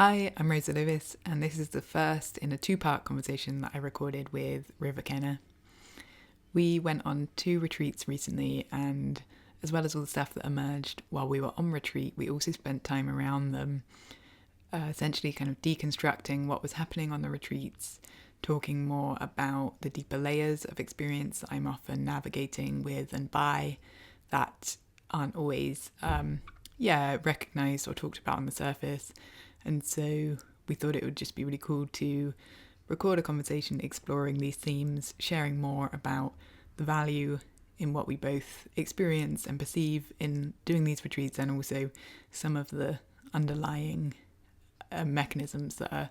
Hi, I'm Rosa Lewis, and this is the first in a two-part conversation that I recorded with River Kenner. We went on two retreats recently, and as well as all the stuff that emerged while we were on retreat, we also spent time around them, essentially kind of deconstructing what was happening on the retreats, talking more about the deeper layers of experience that I'm often navigating with and by that aren't always, recognized or talked about on the surface. And so we thought it would just be really cool to record a conversation exploring these themes, sharing more about the value in what we both experience and perceive in doing these retreats, and also some of the underlying mechanisms that are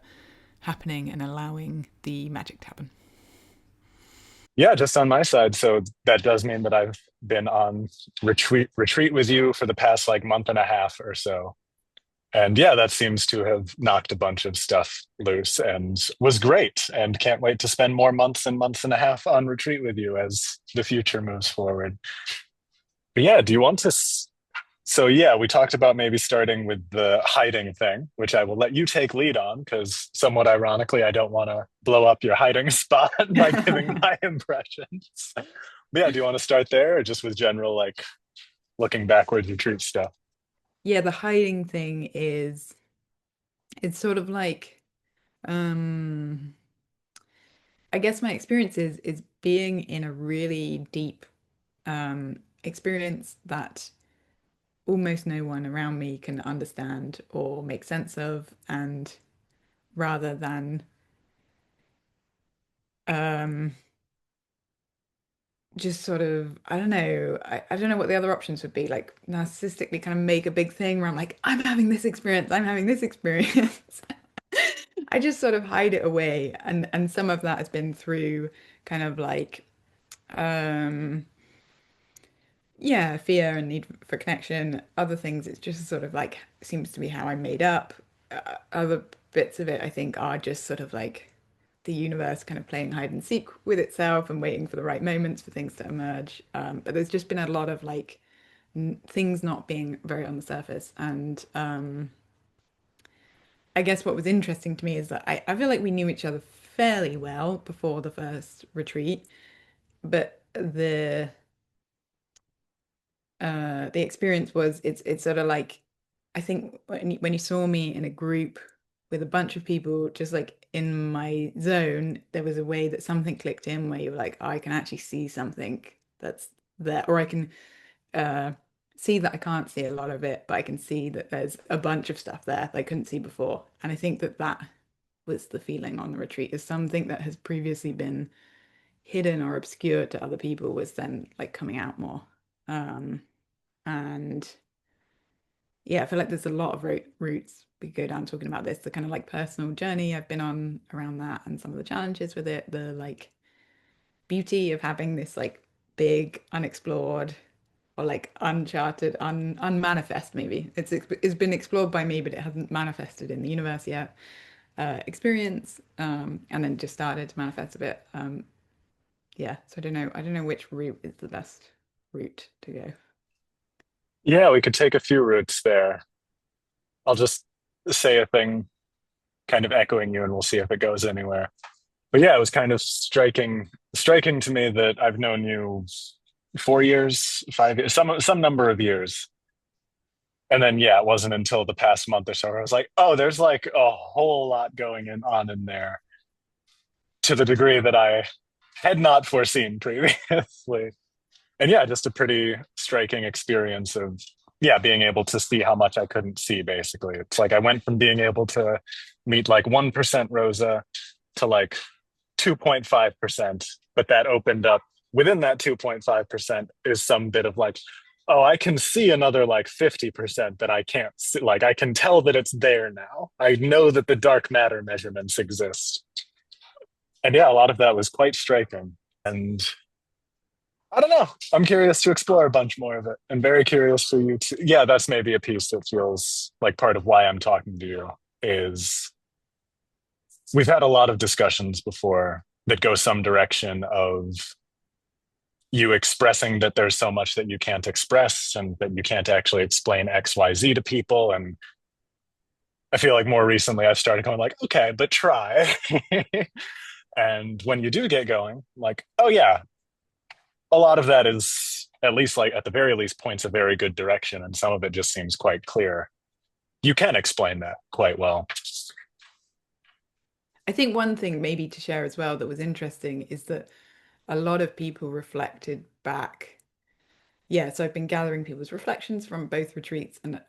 happening and allowing the magic to happen. Yeah, just on my side. So that does mean that I've been on retreat with you for the past like month and a half or so. And yeah, that seems to have knocked a bunch of stuff loose and was great. And can't wait to spend more months and months and a half on retreat with you as the future moves forward. But yeah, do you want to so yeah, we talked about maybe starting with the hiding thing, which I will let you take lead on because somewhat ironically, I don't want to blow up your hiding spot by giving my impressions. But yeah, do you want to start there or just with general like looking backwards retreat stuff? Yeah, the hiding thing is it's sort of like um I guess my experience is being in a really deep experience that almost no one around me can understand or make sense of, and rather than um just sort of I don't know, I don't know what the other options would be, like narcissistically kind of make a big thing where I'm like, I'm having this experience, I'm having this experience. I just sort of hide it away, and some of that has been through kind of like um yeah, fear and need for connection. Other things, it's just sort of like seems to be how I'm made up. Other bits of it, I think, are just sort of like the universe kind of playing hide and seek with itself and waiting for the right moments for things to emerge. But there's just been a lot of like things not being very on the surface. And I guess what was interesting to me is that I feel like we knew each other fairly well before the first retreat, but the experience was it's sort of like I think when you saw me in a group with a bunch of people just like in my zone, there was a way that something clicked in where you were like, I can actually see something that's there, or I can uh see that I can't see a lot of it, but I can see that there's a bunch of stuff there that I couldn't see before. And I think that that was the feeling on the retreat, is something that has previously been hidden or obscured to other people was then like coming out more. Um, and yeah, I feel like there's a lot of routes we could go down talking about this, the kind of like personal journey I've been on around that and some of the challenges with it, the like beauty of having this like big unexplored or like uncharted, unmanifest maybe. It's been explored by me, but it hasn't manifested in the universe yet. Experience, and then just started to manifest a bit. Yeah, so I don't know which route is the best route to go. Yeah, we could take a few routes there. I'll just say a thing kind of echoing you and we'll see if it goes anywhere. But yeah, it was kind of striking to me that I've known you 4 years, 5 years, some number of years. And then yeah, it wasn't until the past month or so where I was like, oh, there's like a whole lot on in there to the degree that I had not foreseen previously. And yeah, just a pretty striking experience of yeah, being able to see how much I couldn't see basically. It's like I went from being able to meet like 1% Rosa to like 2.5%, but that opened up within that 2.5% is some bit of like, oh, I can see another like 50% that I can't see. Like I can tell that it's there now. I know that the dark matter measurements exist. And yeah, a lot of that was quite striking. And I don't know. I'm curious to explore a bunch more of it and very curious for you to. Yeah, that's maybe a piece that feels like part of why I'm talking to you is we've had a lot of discussions before that go some direction of you expressing that there's so much that you can't express and that you can't actually explain XYZ to people. And I feel like more recently I've started going like, okay, but try. And when you do get going, like, oh yeah, a lot of that is at least like at the very least points a very good direction, and some of it just seems quite clear. You can explain that quite well. I think one thing maybe to share as well that was interesting is that a lot of people reflected back. Yeah, so I've been gathering people's reflections from both retreats, and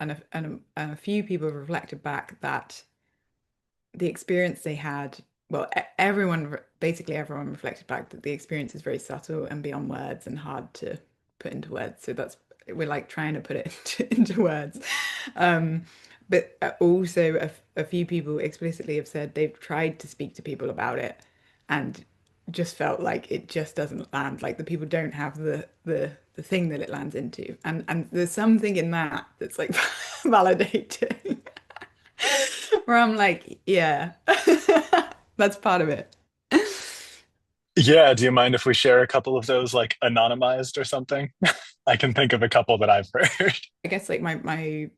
a few people have reflected back that the experience they had, well, basically everyone reflected back that the experience is very subtle and beyond words and hard to put into words. So we're like trying to put it into words. Um, but also a few people explicitly have said they've tried to speak to people about it and just felt like it just doesn't land. Like the people don't have the thing that it lands into. And there's something in that that's like validating. Where I'm like, yeah, that's part of it. Yeah, do you mind if we share a couple of those like anonymized or something? I can think of a couple that I've heard. I guess like my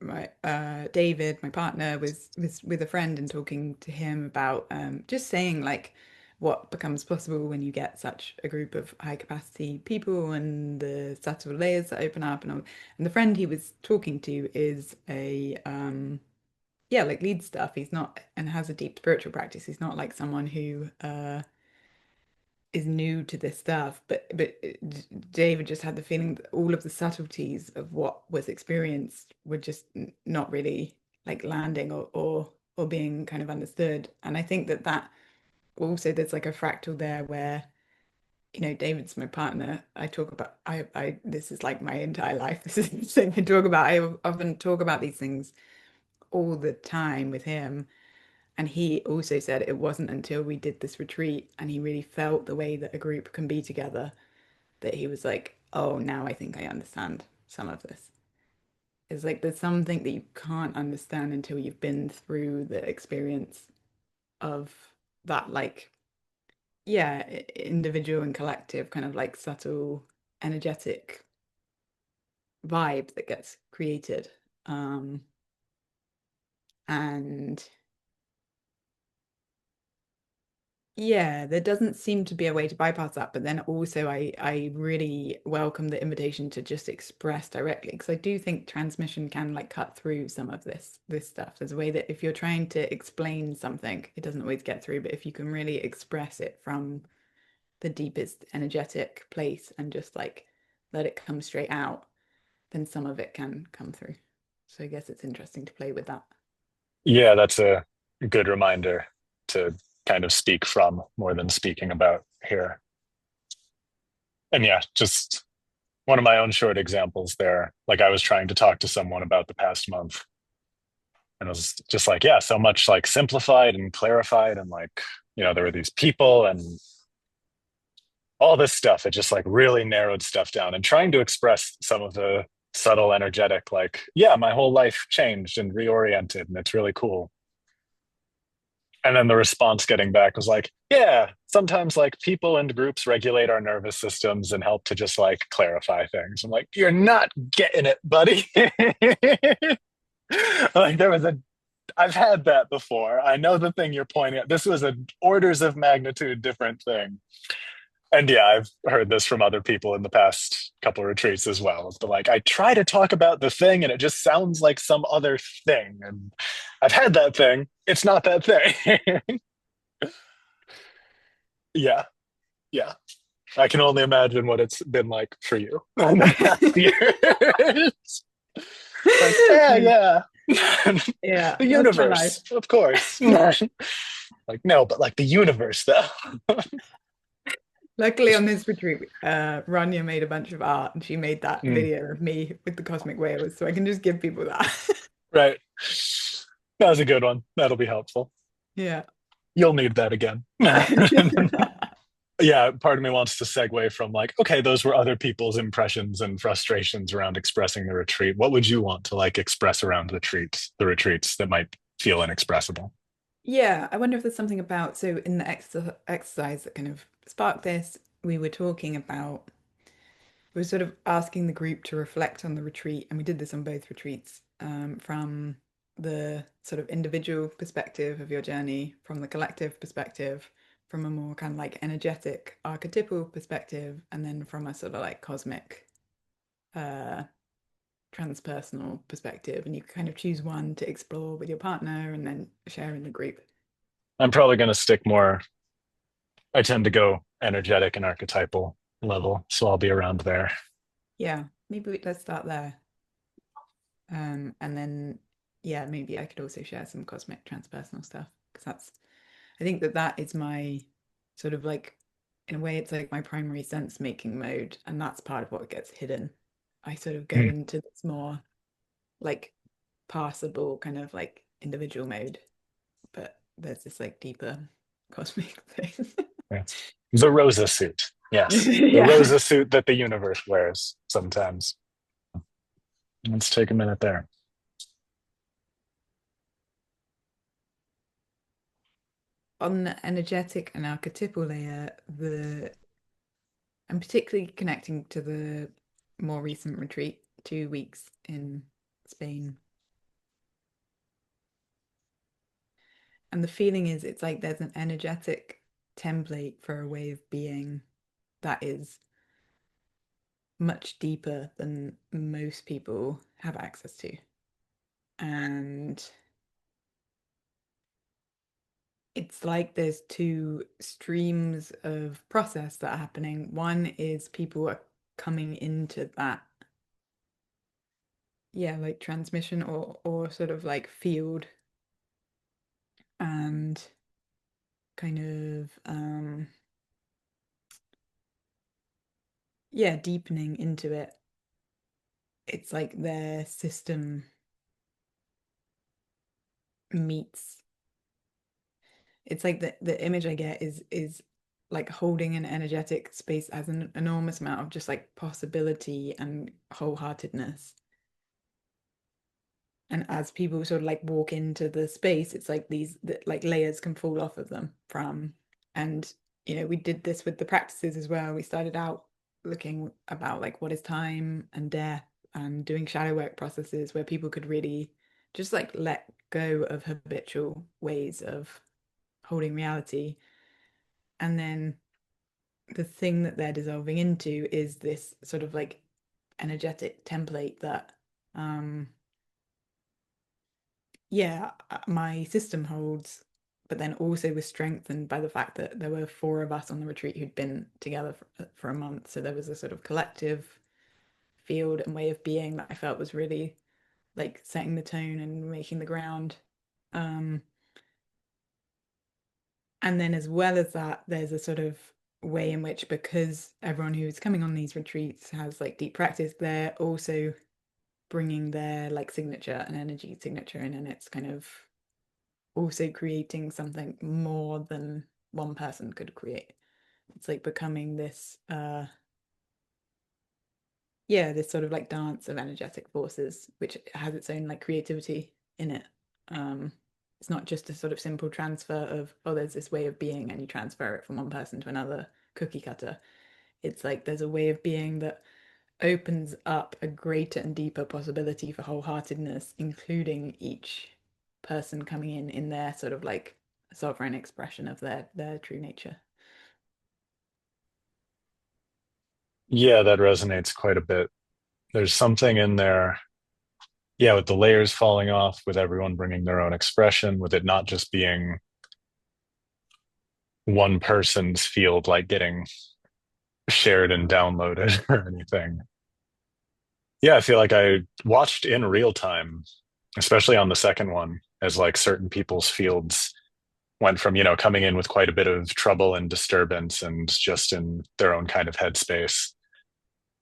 David, my partner, was with a friend and talking to him about just saying like what becomes possible when you get such a group of high capacity people and the subtle layers that open up and all. And the friend he was talking to is a yeah, like lead stuff. He's not and has a deep spiritual practice. He's not like someone who is new to this stuff, David just had the feeling that all of the subtleties of what was experienced were just not really like landing or being kind of understood. And I think that that also there's like a fractal there where David's my partner. I talk about I this is like my entire life. This is the thing I talk about. I often talk about these things all the time with him. And he also said it wasn't until we did this retreat and he really felt the way that a group can be together that he was like, oh, now I think I understand some of this. It's like there's something that you can't understand until you've been through the experience of that, like, yeah, individual and collective, kind of like subtle, energetic vibe that gets created. Um, and Yeah, there doesn't seem to be a way to bypass that, but then also I really welcome the invitation to just express directly because I do think transmission can like cut through some of this stuff. There's a way that if you're trying to explain something, it doesn't always get through, but if you can really express it from the deepest energetic place and just like let it come straight out, then some of it can come through. So I guess it's interesting to play with that. Yeah, that's a good reminder to kind of speak from more than speaking about here. And yeah, just one of my own short examples there. Like I was trying to talk to someone about the past month, and it was just like, yeah, so much like simplified and clarified, and like, there were these people and all this stuff. It just like really narrowed stuff down and trying to express some of the subtle, energetic, like, yeah, my whole life changed and reoriented, and it's really cool. And then the response getting back was like, yeah, sometimes like people and groups regulate our nervous systems and help to just like clarify things. I'm like, you're not getting it, buddy. Like I've had that before. I know the thing you're pointing at. This was an orders of magnitude different thing. And yeah, I've heard this from other people in the past couple of retreats as well. But like, I try to talk about the thing and it just sounds like some other thing. And I've had that thing. It's not that thing. Yeah, yeah. I can only imagine what it's been like for you in the past years. Like, yeah, yeah. Yeah, The that's my life. universe, of course. Like, no, but like the universe, though. Luckily on this retreat, Rania made a bunch of art and she made that Mm, video of me with the cosmic whales, so I can just give people that. right. That was a good one. That'll be helpful. Yeah. You'll need that again. Yeah, part of me wants to segue from like, okay, those were other people's impressions and frustrations around expressing the retreat. What would you want to like express around the retreats that might feel inexpressible? Yeah, I wonder if there's something about, so in the exercise that kind of sparked this, we were talking about, we were sort of asking the group to reflect on the retreat, and we did this on both retreats, from the sort of individual perspective of your journey, from the collective perspective, from a more kind of like energetic archetypal perspective, and then from a sort of like cosmic uh transpersonal perspective. And you kind of choose one to explore with your partner and then share in the group. I'm probably going to stick more. I tend to go energetic and archetypal level, so I'll be around there. Yeah, let's start there. And then yeah, maybe I could also share some cosmic transpersonal stuff because that's I think that that is my sort of like, in a way, it's like my primary sense making mode, and that's part of what gets hidden. I sort of go Hmm. into this more like passable kind of like individual mode, but there's this like deeper cosmic thing. Yeah. The Rosa suit. Yes. The Yeah. Rosa suit that the universe wears sometimes. Let's take a minute there. On the energetic and archetypal layer, the I'm particularly connecting to the more recent retreat, 2 weeks in Spain. And the feeling is it's like there's an energetic template for a way of being that is much deeper than most people have access to. And it's like there's two streams of process that are happening. One is people are coming into that, yeah, like transmission or sort of like field and kind of yeah, deepening into it. It's like their system meets. It's like the image I get is like holding an energetic space as an enormous amount of just like possibility and wholeheartedness. And as people sort of like walk into the space, it's like like layers can fall off of them from. And we did this with the practices as well. We started out looking about like what is time and death and doing shadow work processes where people could really just like let go of habitual ways of holding reality. And then the thing that they're dissolving into is this sort of like energetic template that yeah, my system holds, but then also was strengthened by the fact that there were four of us on the retreat who'd been together for a month. So there was a sort of collective field and way of being that I felt was really like setting the tone and making the ground. Um, and then as well as that, there's a sort of way in which, because everyone who's coming on these retreats has like deep practice, they're also bringing their like signature and energy signature in, and it's kind of also creating something more than one person could create. It's like becoming this yeah, this sort of like dance of energetic forces, which has its own like creativity in it. Um, it's not just a sort of simple transfer of, oh, there's this way of being and you transfer it from one person to another cookie cutter. It's like there's a way of being that opens up a greater and deeper possibility for wholeheartedness, including each person coming in their sort of like sovereign expression of their true nature. Yeah, that resonates quite a bit. There's something in there, yeah, with the layers falling off, with everyone bringing their own expression, with it not just being one person's field, like getting shared and downloaded or anything. Yeah, I feel like I watched in real time, especially on the second one, as like certain people's fields went from, coming in with quite a bit of trouble and disturbance and just in their own kind of headspace.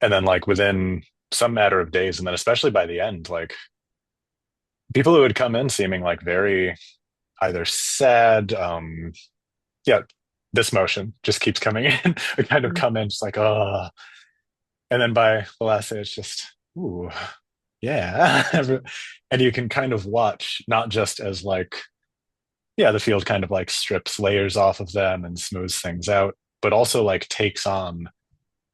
And then like within some matter of days, and then especially by the end, like people who would come in seeming like very either sad, yeah, this motion just keeps coming in. We kind of Mm. come in just like, oh, and then by the last day, it's just, ooh, yeah. And you can kind of watch not just as like, yeah, the field kind of like strips layers off of them and smooths things out, but also like takes on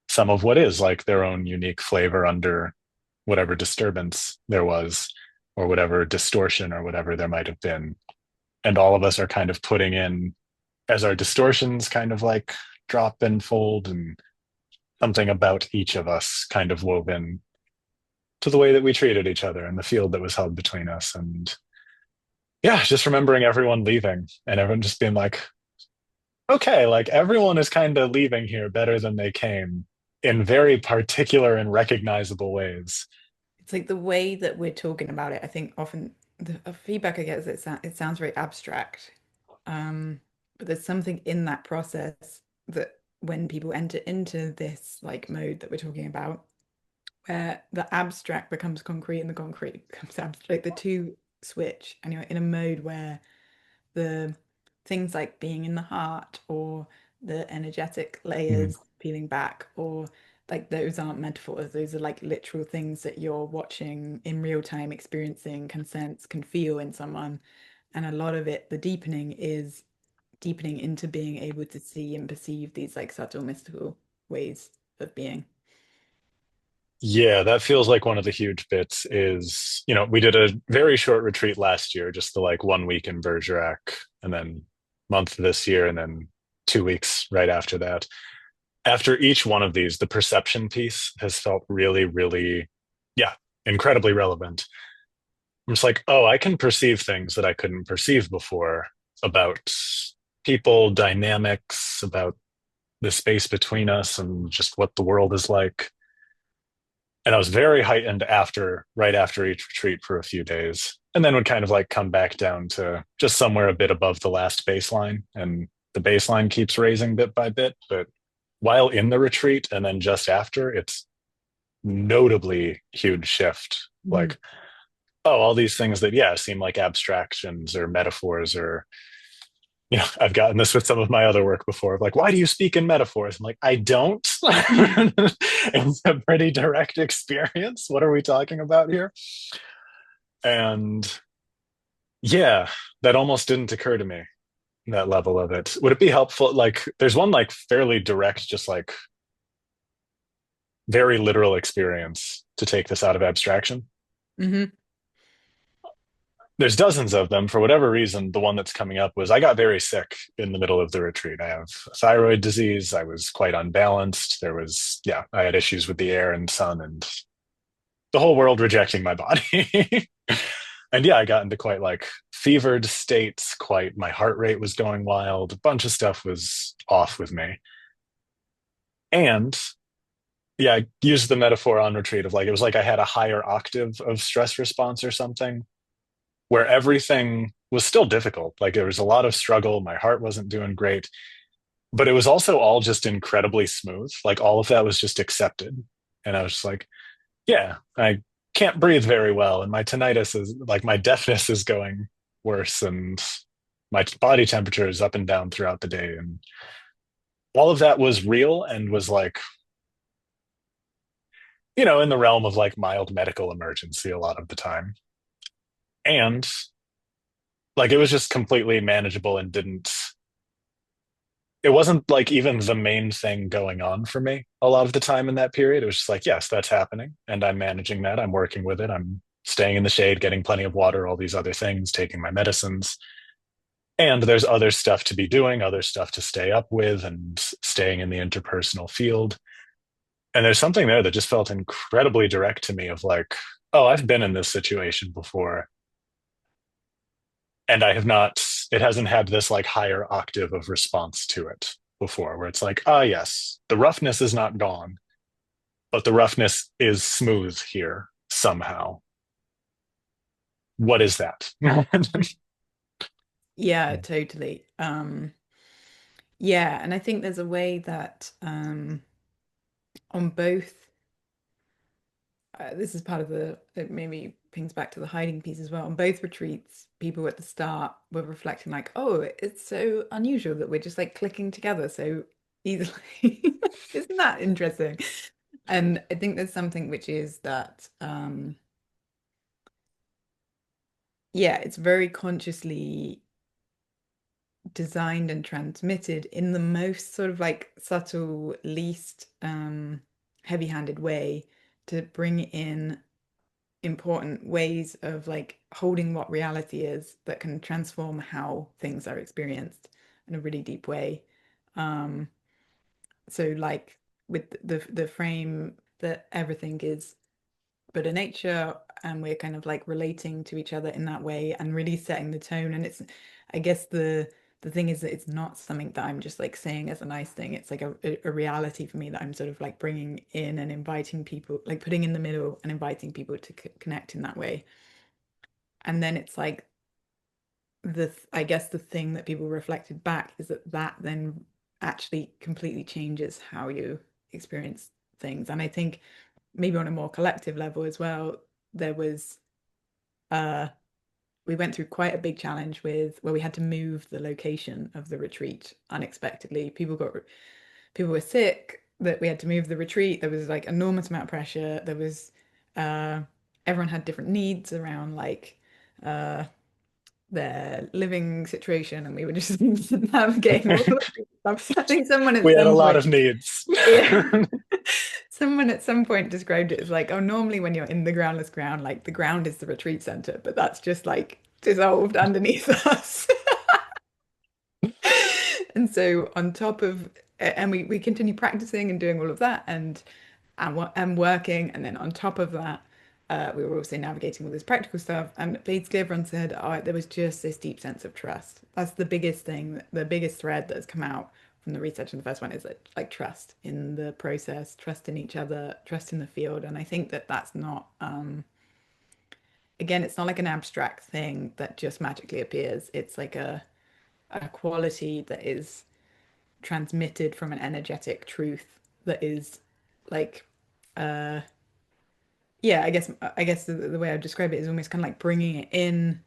some of what is like their own unique flavor under whatever disturbance there was. or whatever distortion or whatever there might have been. And all of us are kind of putting in as our distortions kind of like drop and fold, and something about each of us kind of woven to the way that we treated each other and the field that was held between us. And yeah, just remembering everyone leaving and everyone just being like, okay, like everyone is kind of leaving here better than they came in very particular and recognizable ways. It's like the way that we're talking about it. I think often the feedback I get is it sounds very abstract. But there's something in that process that when people enter into this like mode that we're talking about, where the abstract becomes concrete and the concrete becomes abstract, like the two switch, and you're in a mode where the things like being in the heart or the energetic Mhm. layers peeling back, or like those aren't metaphors, those are like literal things that you're watching in real time, experiencing, can sense, can feel in someone. And a lot of it, the deepening is deepening into being able to see and perceive these like subtle mystical ways of being. Yeah, that feels like one of the huge bits is, we did a very short retreat last year, just the like 1 week in Bergerac, and then month this year, and then 2 weeks right after that. After each one of these, the perception piece has felt really, really, yeah, incredibly relevant. I'm just like, oh, I can perceive things that I couldn't perceive before about people, dynamics, about the space between us, and just what the world is like. And I was very heightened right after each retreat for a few days, and then would kind of like come back down to just somewhere a bit above the last baseline. And the baseline keeps raising bit by bit. But while in the retreat and then just after, it's notably huge shift. Mhm. Like, oh, all these things that, yeah, seem like abstractions or metaphors, or I've gotten this with some of my other work before. Like, why do you speak in metaphors? I'm like, I don't. It's a pretty direct experience. What are we talking about here? And yeah, that almost didn't occur to me, that level of it. Would it be helpful? Like, there's one like fairly direct, just like very literal experience to take this out of abstraction. Hmm. There's dozens of them. For whatever reason, the one that's coming up was I got very sick in the middle of the retreat. I have thyroid disease. I was quite unbalanced. Yeah, I had issues with the air and sun and the whole world rejecting my body. And yeah, I got into quite like fevered states, my heart rate was going wild. A bunch of stuff was off with me. And yeah, I used the metaphor on retreat of like, it was like I had a higher octave of stress response or something, where everything was still difficult. Like there was a lot of struggle. My heart wasn't doing great, but it was also all just incredibly smooth. Like all of that was just accepted. And I was just like, yeah, I can't breathe very well. And my tinnitus is like my deafness is going worse. And my body temperature is up and down throughout the day. And all of that was real and was like, in the realm of like mild medical emergency a lot of the time. And like it was just completely manageable and it wasn't like even the main thing going on for me a lot of the time in that period. It was just like, yes, that's happening. And I'm managing that. I'm working with it. I'm staying in the shade, getting plenty of water, all these other things, taking my medicines. And there's other stuff to be doing, other stuff to stay up with, and staying in the interpersonal field. And there's something there that just felt incredibly direct to me of like, oh, I've been in this situation before. And I have not, it hasn't had this like higher octave of response to it before, where it's like, ah, yes, the roughness is not gone, but the roughness is smooth here somehow. What is that? Yeah, totally. Yeah, and I think there's a way that on both this is part of it maybe pings back to the hiding piece as well. On both retreats, people at the start were reflecting like, oh, it's so unusual that we're just like clicking together so easily. Isn't that interesting? And I think there's something which is that yeah, it's very consciously designed and transmitted in the most sort of like subtle, least heavy-handed way to bring in important ways of like holding what reality is that can transform how things are experienced in a really deep way. Um, so like with the frame that everything is but in nature, and we're kind of like relating to each other in that way and really setting the tone. And it's, I guess the thing is that it's not something that I'm just like saying as a nice thing. It's like a reality for me that I'm sort of like bringing in and inviting people, like putting in the middle and inviting people to connect in that way. And then it's like I guess the thing that people reflected back is that that then actually completely changes how you experience things. And I think maybe on a more collective level as well, there was uh we went through quite a big challenge with where we had to move the location of the retreat unexpectedly. People were sick, that we had to move the retreat. There was like enormous amount of pressure. There was uh everyone had different needs around like uh their living situation, and we were just navigating all of this stuff. I think someone at We had a some lot point, of needs. yeah, someone at some point described it as like, oh, normally when you're in the groundless ground, like the ground is the retreat center, but that's just like dissolved underneath us. And so on top of, and we continue practicing and doing all of that and working, and then on top of that, we were also navigating all this practical stuff. And basically, everyone said, "Oh, there was just this deep sense of trust." That's the biggest thing, the biggest thread that's come out from the research in the first one is that, like trust in the process, trust in each other, trust in the field. And I think that that's not, again, it's not like an abstract thing that just magically appears. It's like a quality that is transmitted from an energetic truth that is like uh yeah, I guess the way I describe it is almost kind of like bringing it in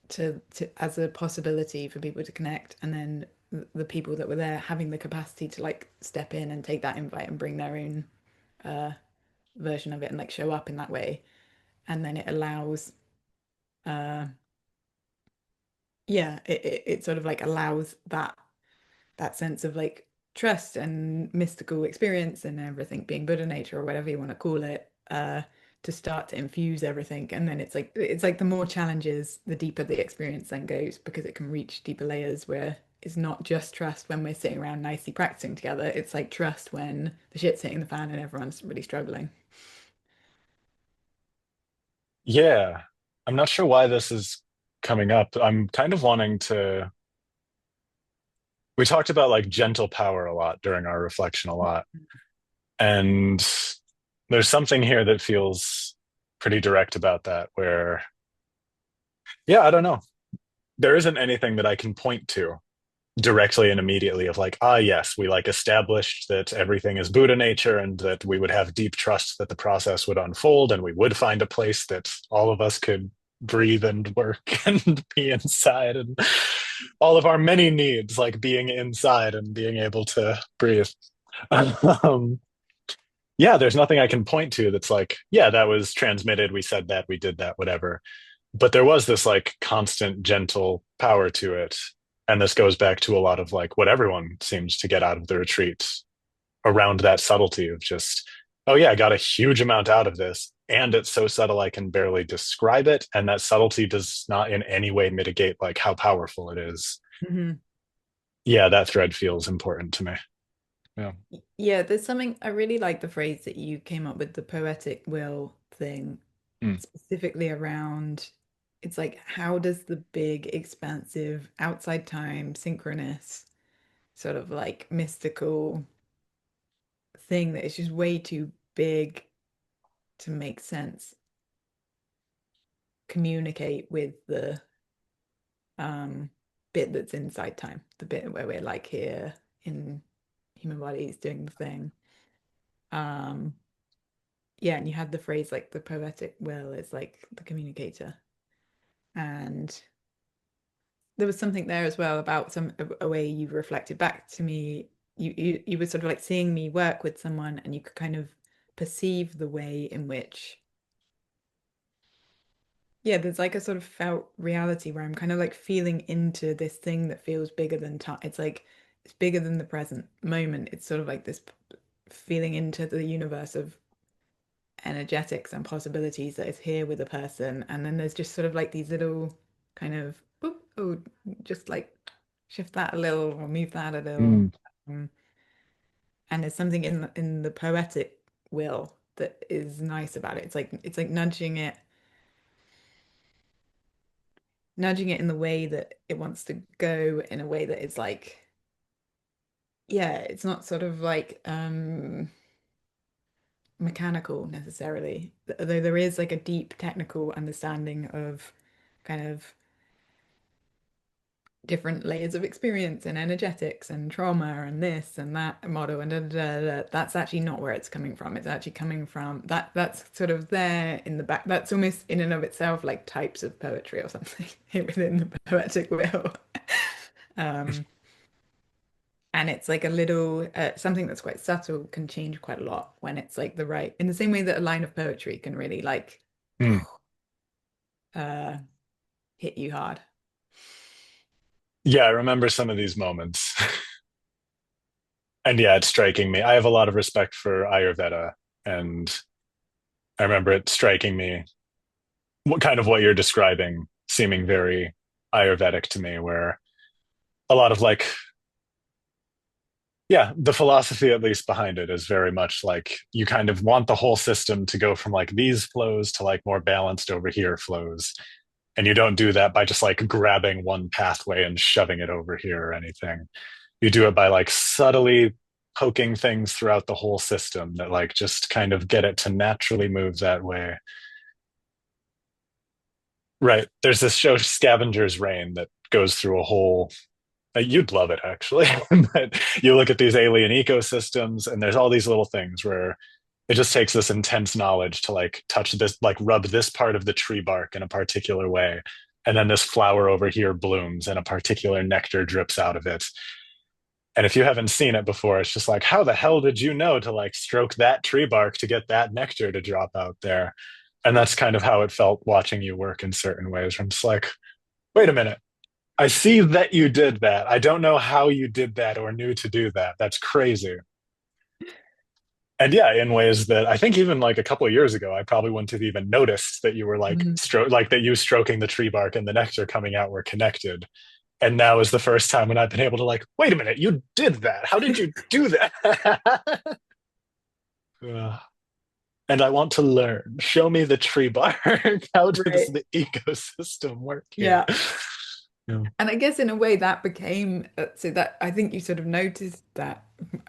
to as a possibility for people to connect, and then the people that were there having the capacity to like step in and take that invite and bring their own uh version of it and like show up in that way. And then it allows uh yeah, it sort of like allows that sense of like trust and mystical experience and everything being Buddha nature or whatever you want to call it, to start to infuse everything. And then it's like the more challenges, the deeper the experience then goes, because it can reach deeper layers where it's not just trust when we're sitting around nicely practicing together. It's like trust when the shit's hitting the fan and everyone's really struggling. Yeah. I'm not sure why this is coming up. I'm kind of wanting to. We talked about like gentle power a lot during our reflection a lot. And there's something here that feels pretty direct about that, where, yeah, I don't know. There isn't anything that I can point to directly and immediately of like, ah, yes, we like established that everything is Buddha nature and that we would have deep trust that the process would unfold and we would find a place that all of us could breathe and work and be inside and all of our many needs, like being inside and being able to breathe. um, yeah, there's nothing I can point to that's like, yeah, that was transmitted. We said that, we did that, whatever. But there was this like constant, gentle power to it. And this goes back to a lot of like what everyone seems to get out of the retreat around that subtlety of just, oh, yeah, I got a huge amount out of this. And it's so subtle, I can barely describe it. And that subtlety does not in any way mitigate like how powerful it is. Mhm. Yeah, that thread feels important to me. Yeah. Yeah, there's something I really like the phrase that you came up with, the poetic will thing, Mm. specifically around it's like how does the big, expansive, outside time, synchronous, sort of like mystical thing that is just way too big to make sense communicate with the um bit that's inside time, the bit where we're like here in human bodies doing the thing. Um yeah, and you had the phrase like the poetic will is like the communicator. And there was something there as well about a way you reflected back to me. You were sort of like seeing me work with someone, and you could kind of perceive the way in which, yeah, there's like a sort of felt reality where I'm kind of like feeling into this thing that feels bigger than time. It's like it's bigger than the present moment. It's sort of like this feeling into the universe of energetics and possibilities that is here with a person. And then there's just sort of like these little kind of, boop, oh, just like shift that a little or move that a little. Mm, Um, and there's something in the poetic will that is nice about it. It's like nudging it in the way that it wants to go in a way that is like, yeah, it's not sort of like mechanical necessarily, though there is like a deep technical understanding of kind of different layers of experience and energetics and trauma and this and that model and da, da, da, da. That's actually not where it's coming from. It's actually coming from that's sort of there in the back. That's almost in and of itself like types of poetry or something within the poetic will. Um, and it's like a little something that's quite subtle can change quite a lot when it's like the right in the same way that a line of poetry can really like mm. uh hit you hard. Yeah, I remember some of these moments. And yeah, it's striking me. I have a lot of respect for Ayurveda, and I remember it striking me what kind of what you're describing seeming very Ayurvedic to me, where a lot of like, yeah, the philosophy at least behind it is very much like you kind of want the whole system to go from like these flows to like more balanced over here flows. And you don't do that by just like grabbing one pathway and shoving it over here or anything. You do it by like subtly poking things throughout the whole system that like just kind of get it to naturally move that way. Right. There's this show Scavenger's Reign that goes through a whole you'd love it actually. But you look at these alien ecosystems and there's all these little things where it just takes this intense knowledge to like touch this, like rub this part of the tree bark in a particular way. And then this flower over here blooms and a particular nectar drips out of it. And if you haven't seen it before, it's just like, how the hell did you know to like stroke that tree bark to get that nectar to drop out there? And that's kind of how it felt watching you work in certain ways. I'm just like, wait a minute. I see that you did that. I don't know how you did that or knew to do that. That's crazy. And yeah, in ways that I think even like a couple of years ago, I probably wouldn't have even noticed that you were like Mhm. like that you stroking the tree bark and the nectar coming out were connected. And now is the first time when I've been able to like, wait a minute, you did that. How did you do that? And I want to learn. Show me the tree bark. How does Right. the ecosystem work here? Yeah. Yeah. And I guess in a way that became so that I think you sort of noticed that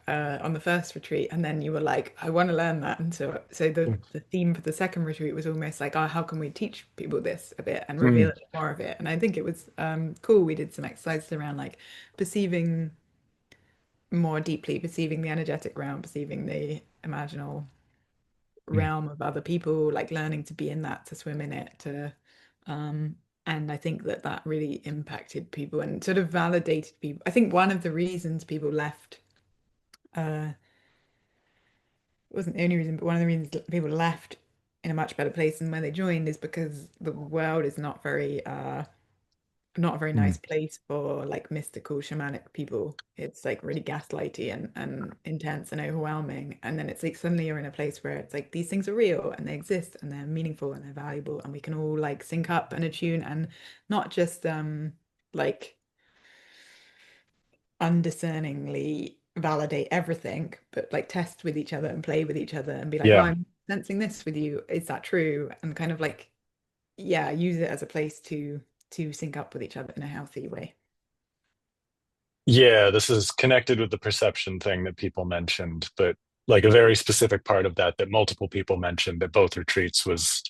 on the first retreat, and then you were like, I want to learn that. And so the theme for the second retreat was almost like, oh, how can we teach people this a bit and reveal Mm, more of it? And I think it was cool. We did some exercises around like perceiving more deeply, perceiving the energetic realm, perceiving the imaginal mm. realm of other people, like learning to be in that, to swim in it, and I think that that really impacted people and sort of validated people. I think one of the reasons people left, it wasn't the only reason, but one of the reasons that people left in a much better place than when they joined is because the world is not a very Mm. nice place for like mystical shamanic people. It's like really gaslighty and intense and overwhelming. And then it's like suddenly you're in a place where it's like these things are real and they exist and they're meaningful and they're valuable and we can all like sync up and attune and not just like undiscerningly validate everything, but like test with each other and play with each other and be like, oh, Yeah. I'm sensing this with you. Is that true? And kind of like, yeah, use it as a place to sync up with each other in a healthy way. Yeah, this is connected with the perception thing that people mentioned, but like a very specific part of that that multiple people mentioned at both retreats was,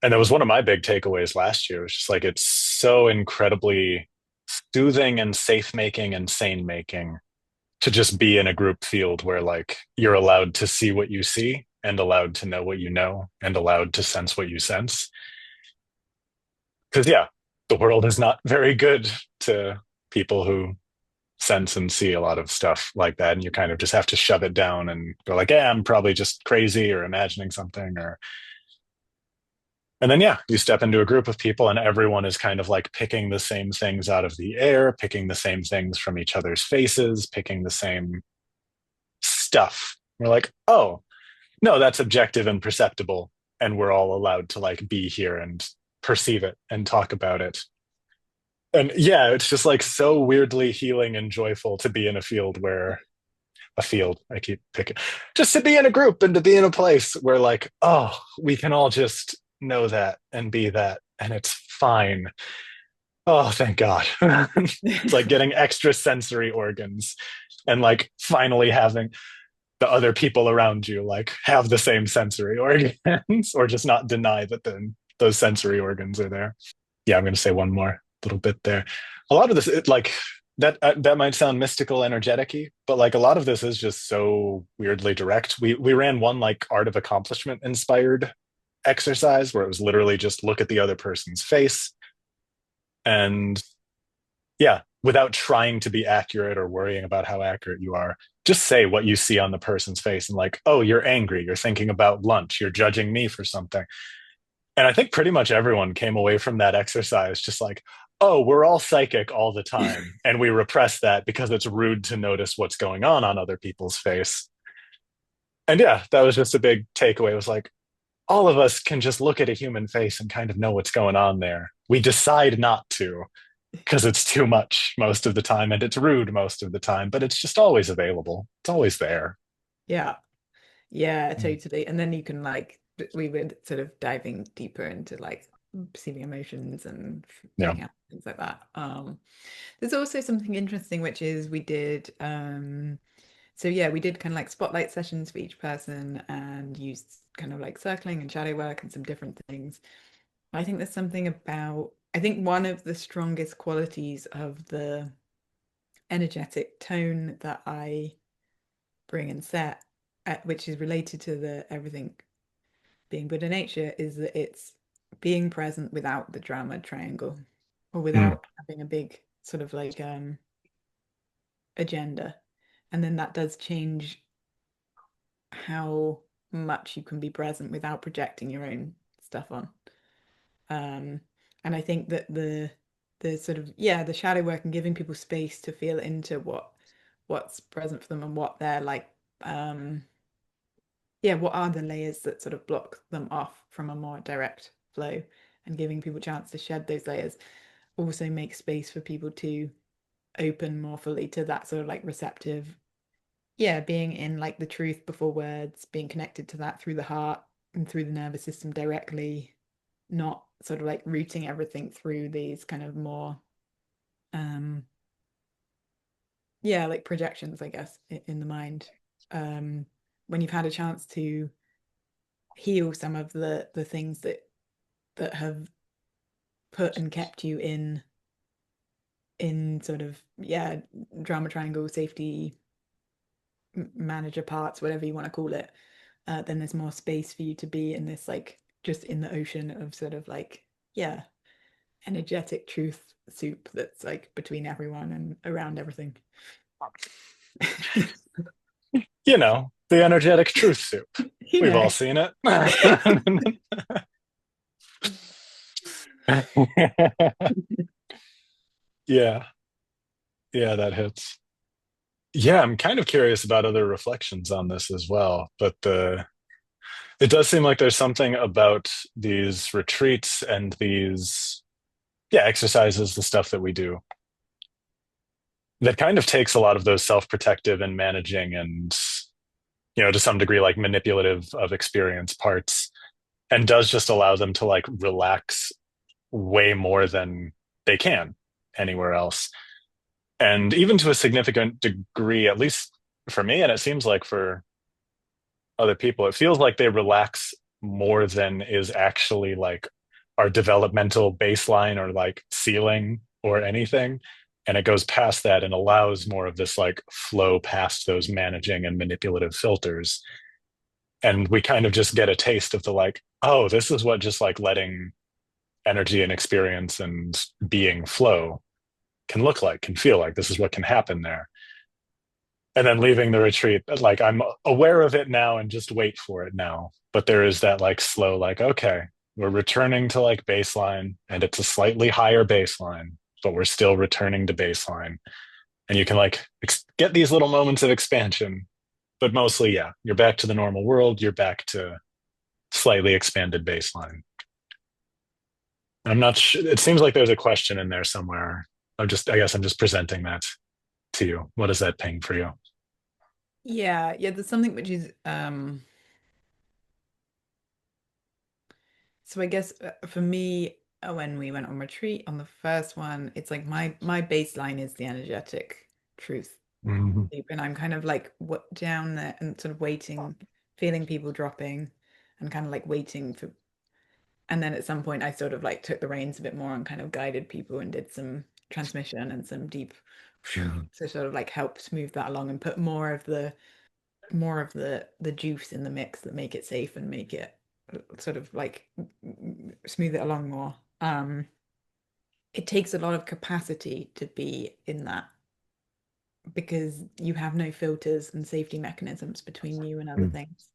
and that was one of my big takeaways last year, was just like it's so incredibly soothing and safe making and sane making to just be in a group field where like you're allowed to see what you see and allowed to know what you know and allowed to sense what you sense. Because yeah, the world is not very good to people who sense and see a lot of stuff like that, and you kind of just have to shove it down and go like, "Yeah, I'm probably just crazy or imagining something," or and then yeah, you step into a group of people and everyone is kind of like picking the same things out of the air, picking the same things from each other's faces, picking the same stuff. We're like, oh, no, that's objective and perceptible, and we're all allowed to like be here and perceive it and talk about it. And yeah, it's just like so weirdly healing and joyful to be in a field where a field, I keep picking, just to be in a group and to be in a place where like, oh, we can all just know that and be that and it's fine. Oh, thank God. It's like getting extra sensory organs and like finally having the other people around you like have the same sensory organs or just not deny that then those sensory organs are there. Yeah, I'm going to say one more little bit there. A lot of this, like that might sound mystical, energetic-y, but like a lot of this is just so weirdly direct. We ran one like art of accomplishment inspired exercise where it was literally just look at the other person's face and yeah, without trying to be accurate or worrying about how accurate you are, just say what you see on the person's face and like, oh, you're angry, you're thinking about lunch, you're judging me for something. And I think pretty much everyone came away from that exercise just like, oh, we're all psychic all the time. And we repress that because it's rude to notice what's going on other people's face. And yeah, that was just a big takeaway. It was like, all of us can just look at a human face and kind of know what's going on there. We decide not to because it's too much most of the time and it's rude most of the time, but it's just always available. It's always there. Yeah. Yeah, totally. And then you can like we were sort of diving deeper into like perceiving emotions and Yeah. feeling out things like that. There's also something interesting which is we did so yeah, we did kind of like spotlight sessions for each person and used kind of like circling and shadow work and some different things. I think there's something about I think one of the strongest qualities of the energetic tone that I bring and set, which is related to the everything being Buddha nature, is that it's being present without the drama triangle or Mm. without having a big sort of like agenda. And then that does change how much you can be present without projecting your own stuff on. Um, and I think that the sort of yeah, the shadow work and giving people space to feel into what's present for them and what they're like yeah, what are the layers that sort of block them off from a more direct flow and giving people a chance to shed those layers also makes space for people to open more fully to that sort of like receptive, yeah, being in like the truth before words, being connected to that through the heart and through the nervous system directly, not sort of like routing everything through these kind of more um yeah, like projections, I guess, in the mind. When you've had a chance to heal some of the things that have put and kept you in sort of yeah drama triangle safety manager parts whatever you want to call it then there's more space for you to be in this like just in the ocean of sort of like yeah energetic truth soup that's like between everyone and around everything. You know, the energetic truth soup. You We've know. all seen it. Yeah. Yeah, that hits. Yeah, I'm kind of curious about other reflections on this as well, but it does seem like there's something about these retreats and these yeah, exercises, the stuff that we do that kind of takes a lot of those self-protective and managing and to some degree like manipulative of experience parts and does just allow them to like relax way more than they can anywhere else. And even to a significant degree, at least for me, and it seems like for other people, it feels like they relax more than is actually like our developmental baseline or like ceiling or anything. And it goes past that and allows more of this like flow past those managing and manipulative filters. And we kind of just get a taste of the like, oh, this is what just like letting energy and experience and being flow can look like, can feel like. This is what can happen there. And then leaving the retreat, like I'm aware of it now and just wait for it now. But there is that like slow, like, okay, we're returning to like baseline and it's a slightly higher baseline, but we're still returning to baseline. And you can like get these little moments of expansion, but mostly, yeah, you're back to the normal world. You're back to slightly expanded baseline. I'm not sure. It seems like there's a question in there somewhere. I guess I'm just presenting that to you. What does that ping for you? Yeah, yeah, there's something which is so I guess for me when we went on retreat on the first one, it's like my baseline is the energetic truth. Mhm. And I'm kind of like what down there and sort of waiting, feeling people dropping and kind of like waiting for and then at some point I sort of like took the reins a bit more and kind of guided people and did some transmission and some deep so sort of like helped move that along and put more of the juice in the mix that make it safe and make it sort of like smooth it along more. It takes a lot of capacity to be in that because you have no filters and safety mechanisms between you and other things.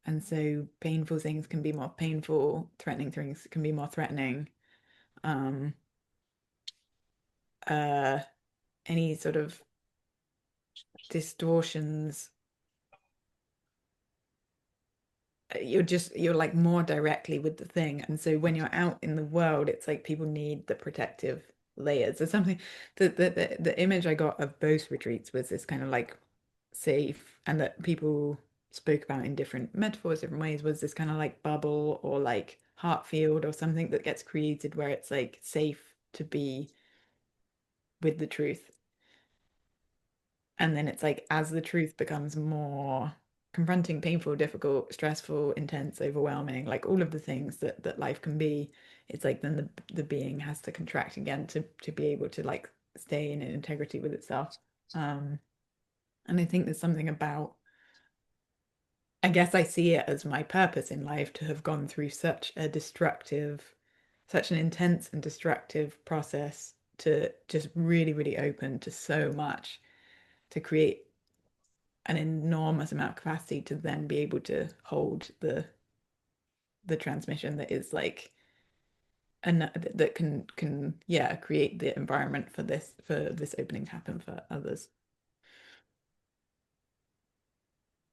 And so painful things can be more painful, threatening things can be more threatening. Um, uh, any sort of distortions you're like more directly with the thing. And so when you're out in the world, it's like people need the protective layers. There's something the image I got of both retreats was this kind of like safe and that people spoke about in different metaphors, different ways, was this kind of like bubble or like heart field or something that gets created where it's like safe to be with the truth. And then it's like as the truth becomes more confronting, painful, difficult, stressful, intense, overwhelming, like all of the things that life can be, it's like then the being has to contract again to be able to like stay in integrity with itself. Um, and I think there's something about, I guess I see it as my purpose in life to have gone through such an intense and destructive process to just really, really open to so much to create an enormous amount of capacity to then be able to hold the transmission that is like and that can yeah create the environment for this opening to happen for others.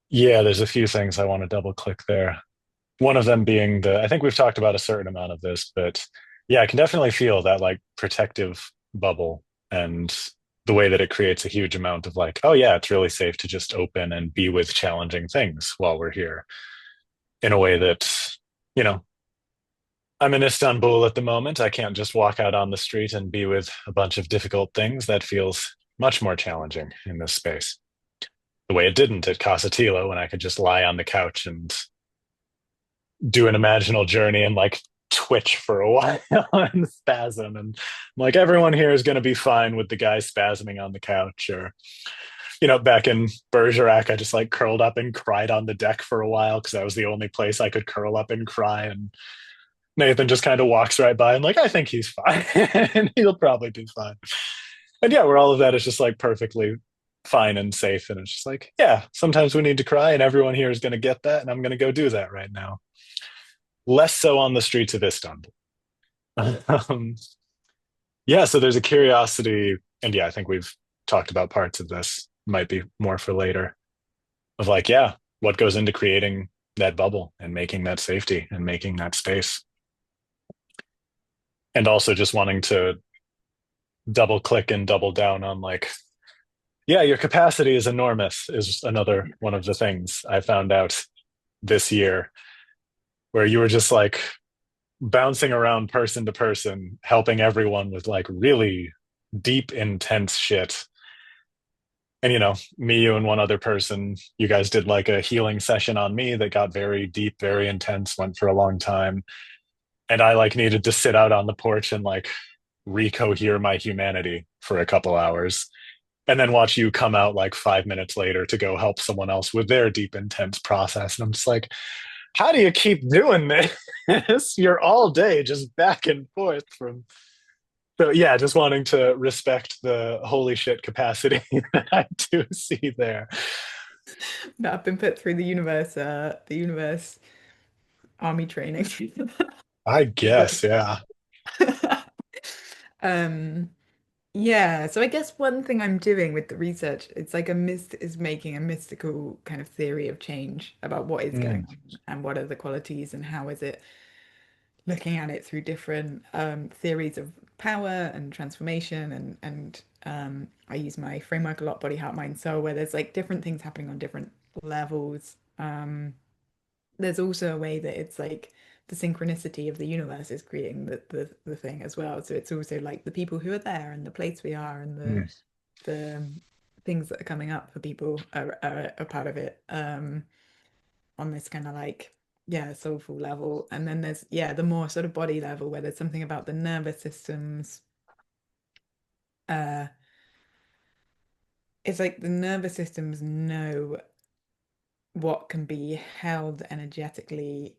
Yeah, there's a few things I want to double click there. One of them being I think we've talked about a certain amount of this, but yeah, I can definitely feel that like protective bubble and the way that it creates a huge amount of like, oh yeah, it's really safe to just open and be with challenging things while we're here in a way that, you know, I'm in Istanbul at the moment. I can't just walk out on the street and be with a bunch of difficult things. That feels much more challenging in this space. The way it didn't at Casa Tilo when I could just lie on the couch and do an imaginal journey and like twitch for a while and spasm. And I'm like, everyone here is going to be fine with the guy spasming on the couch. Or, back in Bergerac, I just like curled up and cried on the deck for a while because that was the only place I could curl up and cry. And Nathan just kind of walks right by and like, I think he's fine and he'll probably be fine. And yeah, where all of that is just like perfectly fine and safe. And it's just like, yeah, sometimes we need to cry and everyone here is going to get that. And I'm going to go do that right now. Less so on the streets of Istanbul. um, yeah, so there's a curiosity. And yeah, I think we've talked about parts of this, might be more for later, of like, yeah, what goes into creating that bubble and making that safety and making that space. And also just wanting to double click and double down on like, yeah, your capacity is enormous is another one of the things I found out this year, where you were just like bouncing around person to person, helping everyone with like really deep, intense shit. And me, you, and one other person, you guys did like a healing session on me that got very deep, very intense, went for a long time. And I like needed to sit out on the porch and like recohere my humanity for a couple hours and then watch you come out like 5 minutes later to go help someone else with their deep, intense process. And I'm just like, how do you keep doing this? You're all day just back and forth from. So yeah, just wanting to respect the holy shit capacity that I do see there. That I've been put through the universe army training. I But guess, yeah. um Yeah, so I guess one thing I'm doing with the research, it's like a mist is making a mystical kind of theory of change about what is Mm, going on and what are the qualities and how is it looking at it through different theories of power and transformation and I use my framework a lot, body, heart, mind, soul, where there's like different things happening on different levels. There's also a way that it's like the synchronicity of the universe is creating the thing as well. So it's also like the people who are there and the place we are and mm. the things that are coming up for people are a part of it. On this kind of like yeah soulful level, and then there's yeah the more sort of body level where there's something about the nervous systems. uh it's like the nervous systems know what can be held energetically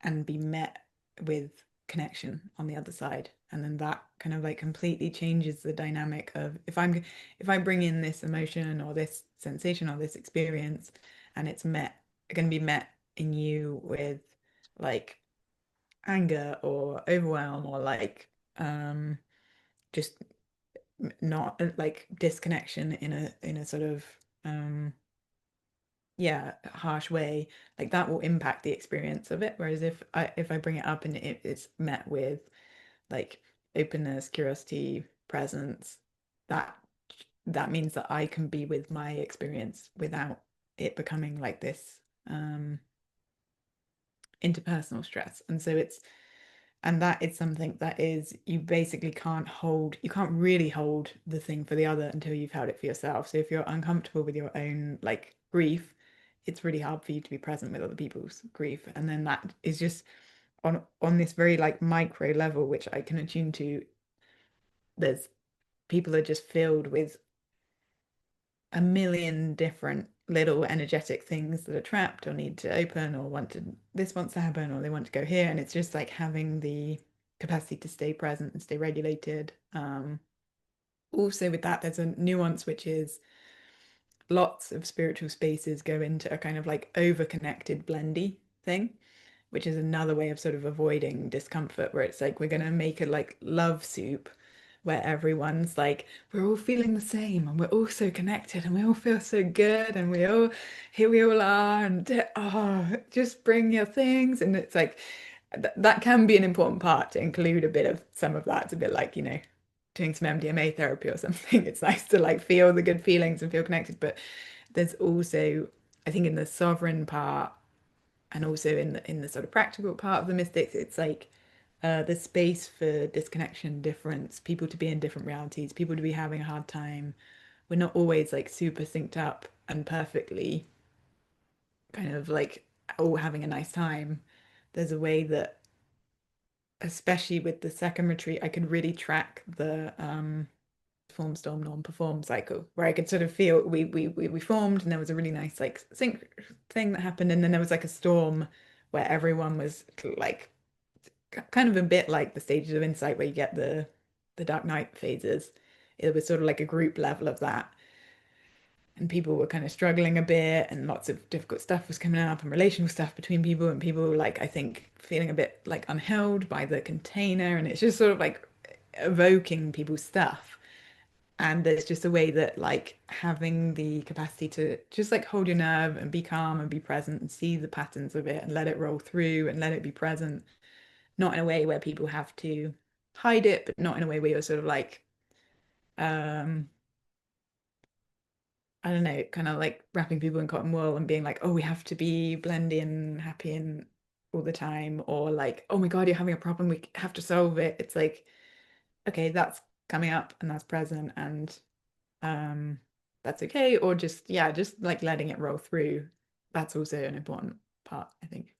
and be met with connection on the other side, and then that kind of like completely changes the dynamic of if I bring in this emotion or this sensation or this experience and it's met going to be met in you with like anger or overwhelm or like just not like disconnection in a sort of um yeah harsh way, like that will impact the experience of it, whereas if I bring it up and it's met with like openness, curiosity, presence, that that means that I can be with my experience without it becoming like this interpersonal stress. And so it's and that is something that is you basically can't hold you can't really hold the thing for the other until you've held it for yourself. So if you're uncomfortable with your own like grief, it's really hard for you to be present with other people's grief, and then that is just on this very like micro level which I can attune to. There's people are just filled with a million different little energetic things that are trapped or need to open or want to this wants to happen or they want to go here, and it's just like having the capacity to stay present and stay regulated. Also with that there's a nuance which is lots of spiritual spaces go into a kind of like over connected blendy thing, which is another way of sort of avoiding discomfort, where it's like we're going to make a like love soup where everyone's like we're all feeling the same and we're all so connected and we all feel so good and we all here we all are and oh just bring your things, and it's like that can be an important part to include a bit of some of that. It's a bit like doing some MDMA therapy or something. It's nice to like feel the good feelings and feel connected, but there's also I think in the sovereign part and also in the sort of practical part of the mystics, it's like the space for disconnection, difference, people to be in different realities, people to be having a hard time. We're not always like super synced up and perfectly kind of like all having a nice time. There's a way that, especially with the second retreat, I could really track the form storm non-perform cycle where I could sort of feel we formed and there was a really nice like sync thing that happened, and then there was like a storm where everyone was like kind of a bit like the stages of insight where you get the dark night phases. It was sort of like a group level of that, and people were kind of struggling a bit and lots of difficult stuff was coming up and relational stuff between people, and people were like I think feeling a bit like unheld by the container, and it's just sort of like evoking people's stuff. And there's just a way that like having the capacity to just like hold your nerve and be calm and be present and see the patterns of it and let it roll through and let it be present, not in a way where people have to hide it, but not in a way where you're sort of like um I don't know, kind of like wrapping people in cotton wool and being like, oh, we have to be blendy and happy and all the time, or like, oh my God, you're having a problem, we have to solve it. It's like, okay, that's coming up and that's present and um that's okay, or just yeah just like letting it roll through. That's also an important part, I think.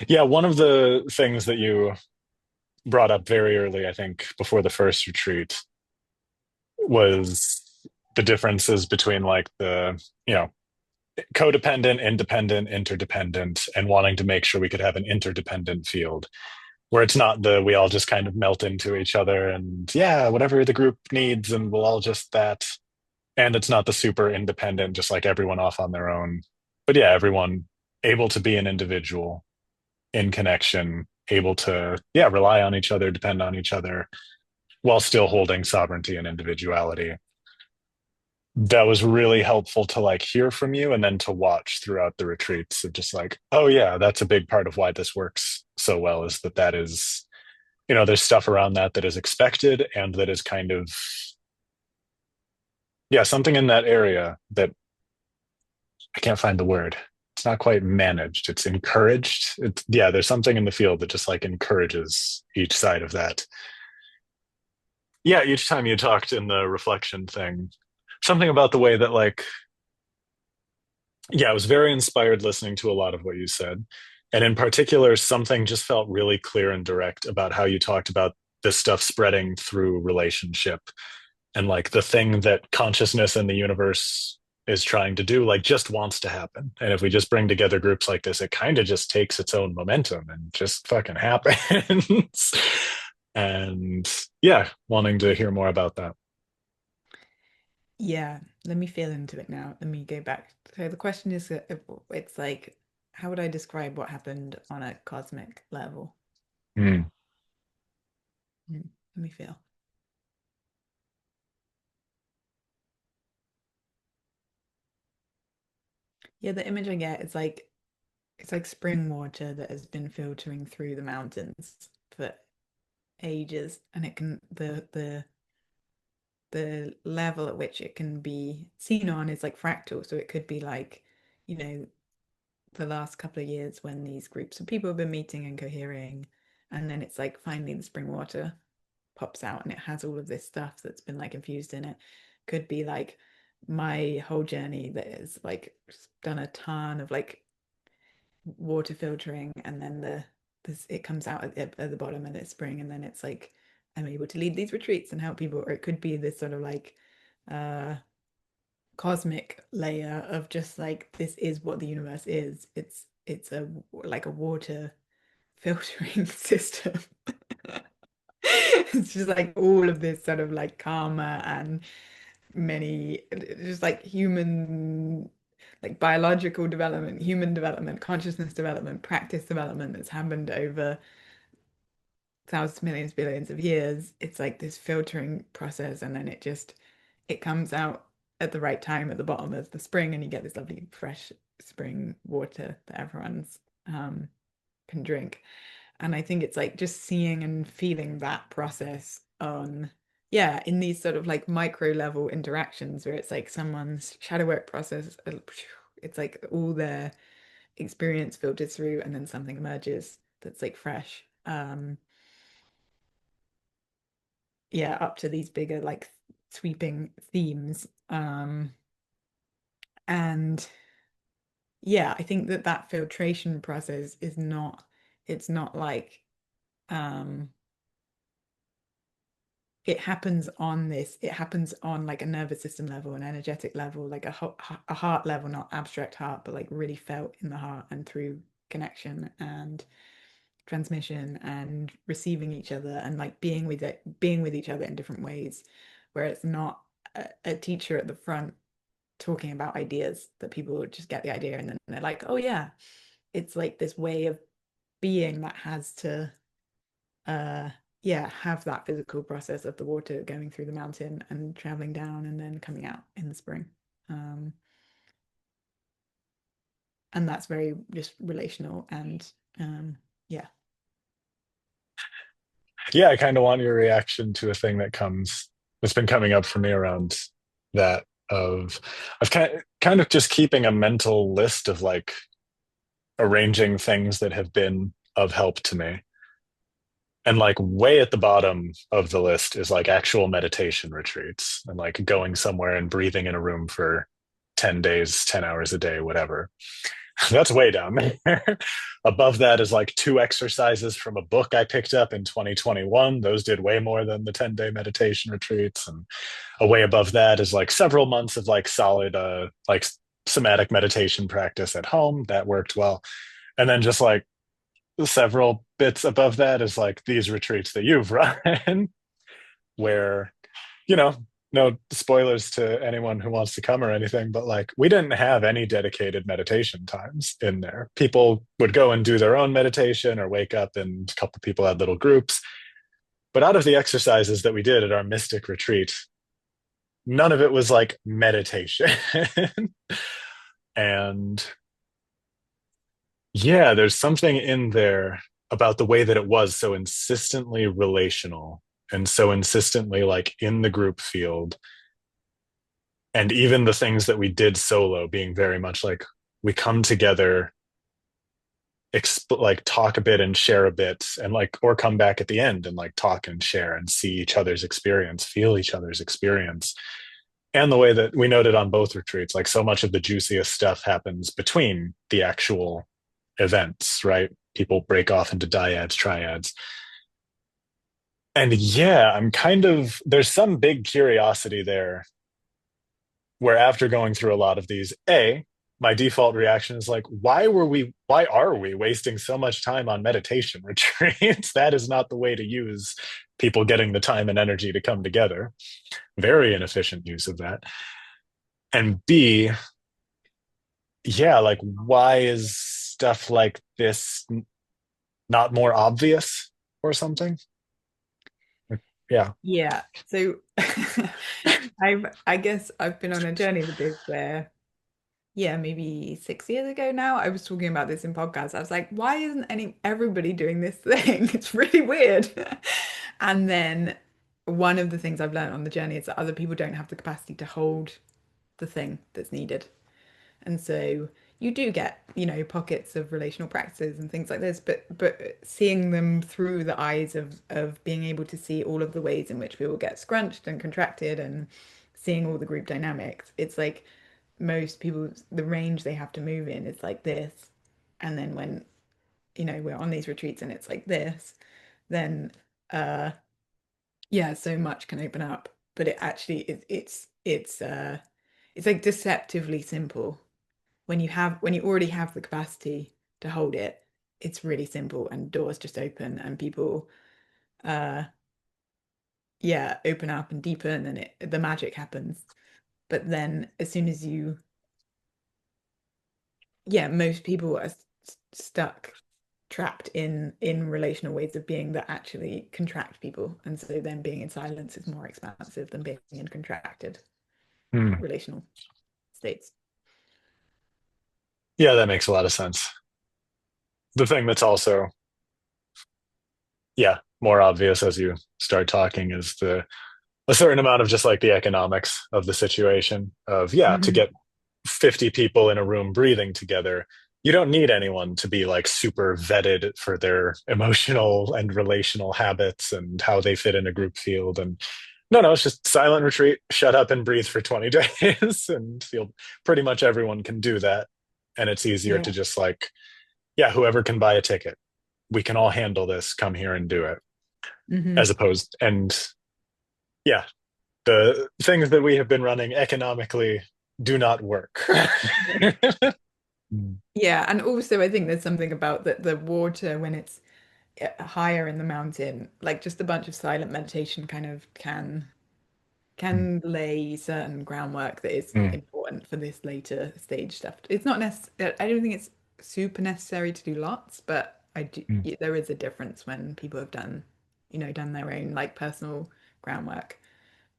Yeah, one of the things that you brought up very early, I think, before the first retreat was the differences between like you know, codependent, independent, interdependent, and wanting to make sure we could have an interdependent field where it's not the we all just kind of melt into each other and yeah, whatever the group needs and we'll all just that. And it's not the super independent, just like everyone off on their own. But yeah, everyone able to be an individual in connection, able to, yeah, rely on each other, depend on each other. while still holding sovereignty and individuality. That was really helpful to like hear from you and then to watch throughout the retreats of just like, oh yeah, that's a big part of why this works so well, is that that is, there's stuff around that that is expected and that is kind of, yeah, something in that area that I can't find the word. It's not quite managed, it's encouraged. It's, yeah, there's something in the field that just like encourages each side of that. Yeah, each time you talked in the reflection thing, something about the way that like, yeah, I was very inspired listening to a lot of what you said. And in particular, something just felt really clear and direct about how you talked about this stuff spreading through relationship, and like the thing that consciousness and the universe is trying to do, like just wants to happen. And if we just bring together groups like this, it kind of just takes its own momentum and just fucking happens. And yeah, wanting to hear more about that. Yeah, let me feel into it now. Let me go back. So the question is, it's like, how would I describe what happened on a cosmic level? Mm. Let me feel. Yeah, the image I get is like it's like spring water that has been filtering through the mountains for ages, and it can the level at which it can be seen on is like fractal. So it could be like, you know, the last couple of years when these groups of people have been meeting and cohering, and then it's like finally the spring water pops out and it has all of this stuff that's been like infused in it. Could be like my whole journey that is like done a ton of like water filtering, and then this it comes out at the bottom and it's spring, and then it's like I'm able to lead these retreats and help people. Or it could be this sort of like uh cosmic layer of just like this is what the universe is. It's a like a water filtering system. It's just like all of this sort of like karma and many just like human like biological development, human development, consciousness development, practice development that's happened over thousands, millions, billions of years. It's like this filtering process, and then it comes out at the right time at the bottom of the spring, and you get this lovely fresh spring water that everyone's can drink. And I think it's like just seeing and feeling that process on, yeah, in these sort of like micro level interactions where it's like someone's shadow work process, it's like all their experience filters through and then something emerges that's like fresh. Yeah, up to these bigger like sweeping themes. And yeah, I think that that filtration process is not, it's not like, um, it happens on like a nervous system level, an energetic level, like a heart level, not abstract heart, but like really felt in the heart and through connection and transmission and receiving each other and like being with each other in different ways, where it's not a teacher at the front talking about ideas that people just get the idea and then they're like, oh yeah, it's like this way of being that has to uh yeah, have that physical process of the water going through the mountain and traveling down and then coming out in the spring. Um, and that's very just relational and yeah. Yeah, I kind of want your reaction to a thing that's been coming up for me around that of kind of just keeping a mental list of like arranging things that have been of help to me. And like way at the bottom of the list is like actual meditation retreats and like going somewhere and breathing in a room for 10 days, 10 hours a day, whatever. That's way down there. Above that is like two exercises from a book I picked up in 2021. Those did way more than the 10-day meditation retreats. And way above that is like several months of like solid like somatic meditation practice at home. That worked well. And then just like several bits above that is like these retreats that you've run, where, you know, no spoilers to anyone who wants to come or anything, but like we didn't have any dedicated meditation times in there. People would go and do their own meditation or wake up and a couple of people had little groups. But out of the exercises that we did at our mystic retreat, none of it was like meditation. And yeah, there's something in there about the way that it was so insistently relational and so insistently like in the group field. And even the things that we did solo being very much like we come together, like talk a bit and share a bit, and like, or come back at the end and like talk and share and see each other's experience, feel each other's experience. And the way that we noted on both retreats, like so much of the juiciest stuff happens between the actual events, right? People break off into dyads, triads. And yeah, I'm kind of, there's some big curiosity there where after going through a lot of these, my default reaction is like, why are we wasting so much time on meditation retreats? That is not the way to use people getting the time and energy to come together. Very inefficient use of that. And B, yeah, like why is stuff like this not more obvious or something? Yeah. Yeah. So I guess I've been on a journey with this where, yeah, maybe 6 years ago now, I was talking about this in podcasts. I was like, why isn't everybody doing this thing? It's really weird. And then one of the things I've learned on the journey is that other people don't have the capacity to hold the thing that's needed. And so you do get, pockets of relational practices and things like this, but seeing them through the eyes of being able to see all of the ways in which people get scrunched and contracted and seeing all the group dynamics, it's like most people, the range they have to move in is like this. And then when, we're on these retreats and it's like this, then yeah, so much can open up. But it actually it's like deceptively simple when you already have the capacity to hold it. It's really simple and doors just open and people uh yeah, open up and deepen and the magic happens. But then as soon as you, yeah, most people are stuck, trapped in relational ways of being that actually contract people, and so then being in silence is more expansive than being in contracted Hmm. relational states. Yeah, that makes a lot of sense. The thing that's also, yeah, more obvious as you start talking is the a certain amount of just like the economics of the situation of, yeah, to Hmm. get 50 people in a room breathing together, you don't need anyone to be like super vetted for their emotional and relational habits and how they fit in a group field. And no, it's just silent retreat, shut up and breathe for 20 days. And feel pretty much everyone can do that. And it's easier to Yeah. just like, yeah, whoever can buy a ticket, we can all handle this, come here and do it. As Hmm. opposed, and yeah, the things that we have been running economically do not work. Yeah, and also I think there's something about the water when it's higher in the mountain, like just a bunch of silent meditation kind of can lay certain groundwork that is important for this later stage stuff. It's not necessary, I don't think it's super necessary to do lots, but I do, yeah, there is a difference when people have done, done their own like personal groundwork.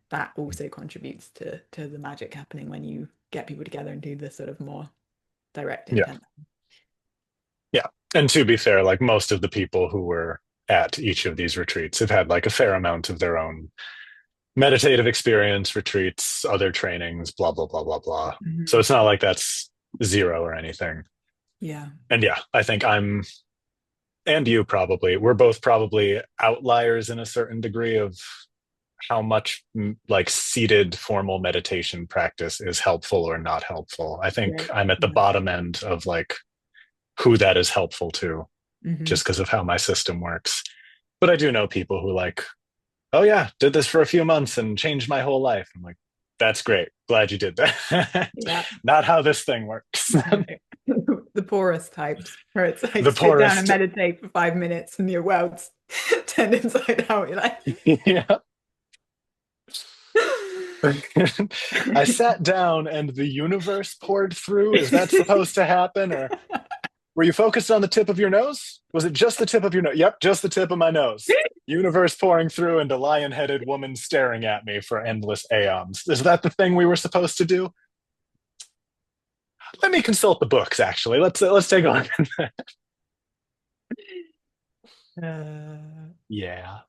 That also contributes to the magic happening when you get people together and do the sort of more direct Yeah. intent. Yeah. And to be fair, like most of the people who were at each of these retreats have had like a fair amount of their own meditative experience, retreats, other trainings, blah, blah, blah, blah, blah. So Mhm. it's not like that's zero or anything. Yeah. And yeah, I think and you probably, we're both probably outliers in a certain degree of how much like seated formal meditation practice is helpful or not helpful. I think Right. I'm at the Yeah. bottom end of like who that is helpful to Hmm. just because of how my system works. But I do know people who like, oh yeah, did this for a few months and changed my whole life. I'm like, that's great. Glad you did that. Yeah. Not how this thing works. No. The poorest types, where it's like The sit down and poorest. meditate for 5 minutes and your world's turned inside out. You're like, Yeah. I sat down and the universe poured through. Is that supposed to happen? Or were you focused on the tip of your nose? Was it just the tip of your nose? Yep, just the tip of my nose. Universe pouring through and a lion-headed woman staring at me for endless aeons. Is that the thing we were supposed to do? Let me consult the books. Actually, let's take a look. Uh, Yeah.